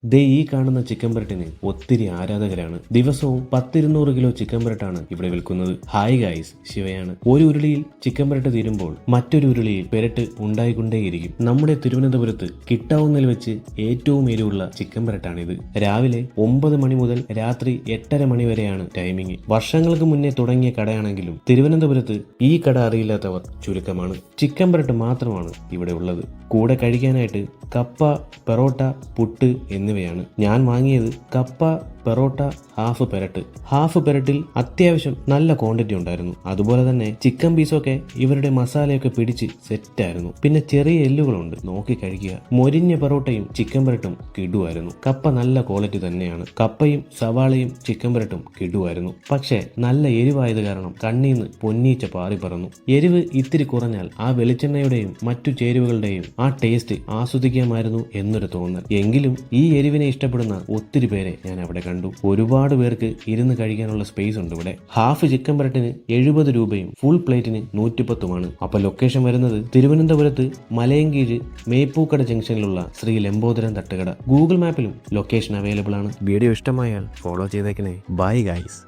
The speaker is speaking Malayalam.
ദേ ഈ കാണുന്ന ചിക്കൻ പെരട്ടിന് ഒത്തിരി ആരാധകരാണ്. ദിവസവും 10-200 കിലോ ചിക്കൻ പെരട്ടാണ് ഇവിടെ വിൽക്കുന്നത്. ഹായ് ഗായ്സ്, ശിവയാണ്. ഒരു ഉരുളിയിൽ ചിക്കൻ പെരട്ട് തീരുമ്പോൾ മറ്റൊരു ഉരുളിയിൽ പെരട്ട് ഉണ്ടായിക്കൊണ്ടേയിരിക്കും. നമ്മുടെ തിരുവനന്തപുരത്ത് കിട്ടാവുന്നതിൽ വെച്ച് ഏറ്റവും എരിവുള്ള ചിക്കൻ പെരട്ടാണിത്. രാവിലെ 9 മണി മുതൽ രാത്രി 8:30 മണി വരെയാണ് ടൈമിംഗ്. വർഷങ്ങൾക്ക് മുന്നേ തുടങ്ങിയ കടയാണെങ്കിലും തിരുവനന്തപുരത്ത് ഈ കട അറിയില്ലാത്തവർ ചുരുക്കമാണ്. ചിക്കൻ പെരട്ട് മാത്രമാണ് ഇവിടെ ഉള്ളത്. കൂടെ കഴിക്കാനായിട്ട് കപ്പ, പെറോട്ട, പുട്ട് എന്നിവയാണ്. ഞാൻ വാങ്ങിയത് കപ്പ, പെറോട്ട, ഹാഫ് പെരട്ടിൽ അത്യാവശ്യം നല്ല ക്വാണ്ടിറ്റി ഉണ്ടായിരുന്നു. അതുപോലെ തന്നെ ചിക്കൻ പീസൊക്കെ ഇവരുടെ മസാലയൊക്കെ പിടിച്ച് സെറ്റായിരുന്നു. പിന്നെ ചെറിയ എല്ലുകളുണ്ട്, നോക്കി കഴിക്കുക. മൊരിഞ്ഞ പെറോട്ടയും ചിക്കൻ പെരട്ടും കിടുവായിരുന്നു. കപ്പ നല്ല ക്വാളിറ്റി തന്നെയാണ്. കപ്പയും സവാളയും ചിക്കൻ പെരട്ടും കിടുവായിരുന്നു. പക്ഷേ നല്ല എരിവായത് കാരണം കണ്ണീന്ന് പൊന്നീച്ച പാറി പറന്നു. എരിവ് ഇത്തിരി കുറഞ്ഞാൽ ആ വെളിച്ചെണ്ണയുടെയും മറ്റു ചേരുവകളുടെയും ആ ടേസ്റ്റ് ആസ്വദിക്കാമായിരുന്നു എന്നൊരു തോന്നൽ. എങ്കിലും ഈ എരിവിനെ ഇഷ്ടപ്പെടുന്ന ഒത്തിരി പേരെ ഞാൻ അവിടെ കണ്ടു. ഒരുപാട് പേർക്ക് ഇരുന്ന് കഴിക്കാനുള്ള സ്പേസ് ഉണ്ട് ഇവിടെ. ഹാഫ് ചിക്കൻ പെരട്ടിന് 70 രൂപയും ഫുൾ പ്ലേറ്റിന് 110ഉമാണ്. അപ്പൊ ലൊക്കേഷൻ വരുന്നത് തിരുവനന്തപുരത്ത് മലയൻകീഴ് മേപ്പൂക്കട ജംഗ്ഷനിലുള്ള ശ്രീ ലംബോദരൻ തട്ടുകട. ഗൂഗിൾ മാപ്പിലും ലൊക്കേഷൻ അവൈലബിൾ ആണ്. വീഡിയോ ഇഷ്ടമായാൽ ഫോളോ ചെയ്തേക്കണേ. Bye guys.